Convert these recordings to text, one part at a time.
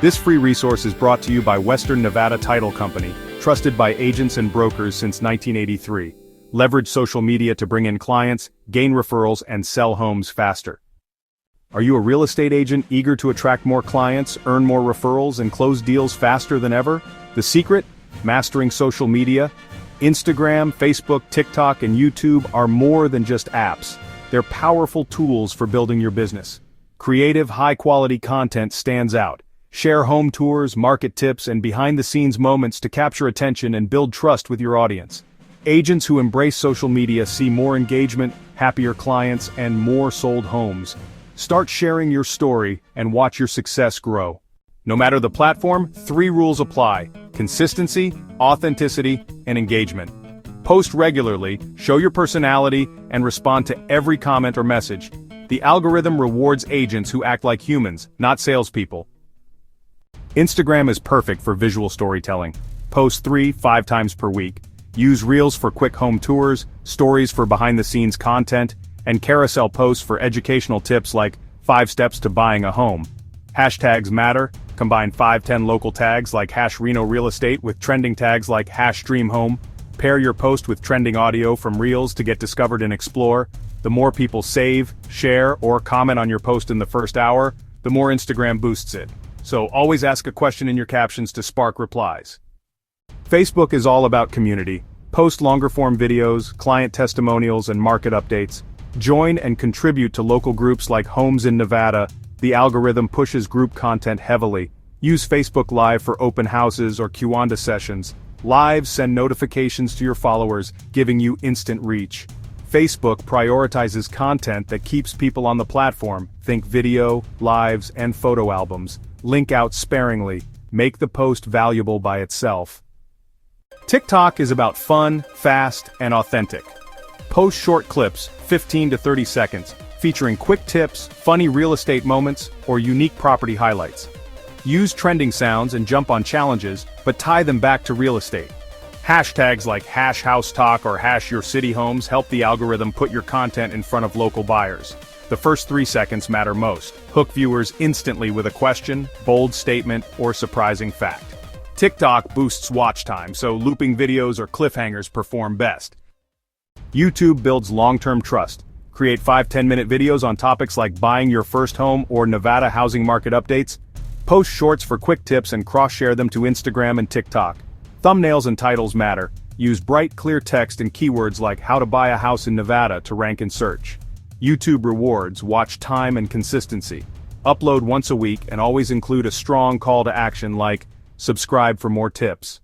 This free resource is brought to you by Western Nevada Title Company, trusted by agents and brokers since 1983. Leverage social media to bring in clients, gain referrals, and sell homes faster. Are you a real estate agent eager to attract more clients, earn more referrals, and close deals faster than ever? The secret? Mastering social media. Instagram, Facebook, TikTok, and YouTube are more than just apps. They're powerful tools for building your business. Creative, high-quality content stands out. Share home tours, market tips, and behind-the-scenes moments to capture attention and build trust with your audience. Agents who embrace social media see more engagement, happier clients, and more sold homes. Start sharing your story and watch your success grow. No matter the platform, 3 rules apply: consistency, authenticity, and engagement. Post regularly, show your personality, and respond to every comment or message. The algorithm rewards agents who act like humans, not salespeople. Instagram is perfect for visual storytelling. Post 3-5 times per week. Use Reels for quick home tours, stories for behind-the-scenes content, and carousel posts for educational tips like 5 steps to buying a home. Hashtags matter. Combine 5-10 local tags like #Reno Real Estate with trending tags like #DreamHome. Pair your post with trending audio from Reels to get discovered and explore. The more people save, share, or comment on your post in the first hour, the more Instagram boosts it. So always ask a question in your captions to spark replies. Facebook is all about community. Post longer-form videos, client testimonials, and market updates. Join and contribute to local groups like Homes in Nevada. The algorithm pushes group content heavily. Use Facebook Live for open houses or Q&A sessions. Lives send notifications to your followers, giving you instant reach. Facebook prioritizes content that keeps people on the platform. Think video, lives, and photo albums. Link out sparingly. Make the post valuable by itself. TikTok is about fun, fast, and authentic. Post short clips, 15 to 30 seconds, featuring quick tips, funny real estate moments, or unique property highlights. Use trending sounds and jump on challenges, but tie them back to real estate. Hashtags like #HouseTalk or #YourCityHomes help the algorithm put your content in front of local buyers. The first 3 seconds matter most. Hook viewers instantly with a question, bold statement, or surprising fact. TikTok boosts watch time, so looping videos or cliffhangers perform best. YouTube builds long-term trust. Create 5-10-minute videos on topics like buying your first home or Nevada housing market updates. Post shorts for quick tips and cross-share them to Instagram and TikTok. Thumbnails and titles matter. Use bright, clear text and keywords like "how to buy a house in Nevada" to rank in search. YouTube rewards watch time and consistency. Upload once a week and always include a strong call to action like "subscribe for more tips."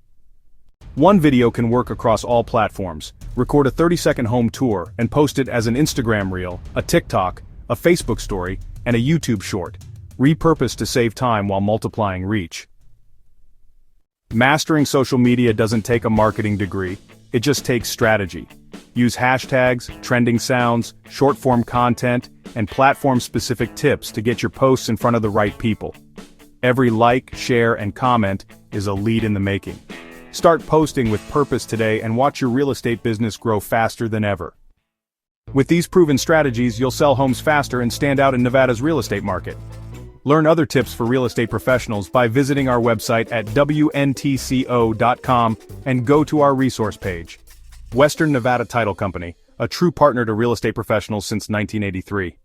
One video can work across all platforms. Record a 30-second home tour and post it as an Instagram reel, a TikTok, a Facebook story, and a YouTube short. Repurpose to save time while multiplying reach. Mastering social media doesn't take a marketing degree, it just takes strategy. Use hashtags, trending sounds, short-form content, and platform-specific tips to get your posts in front of the right people. Every like, share, and comment is a lead in the making. Start posting with purpose today and watch your real estate business grow faster than ever. With these proven strategies, you'll sell homes faster and stand out in Nevada's real estate market. Learn other tips for real estate professionals by visiting our website at WNTCO.com and go to our resource page. Western Nevada Title Company, a true partner to real estate professionals since 1983.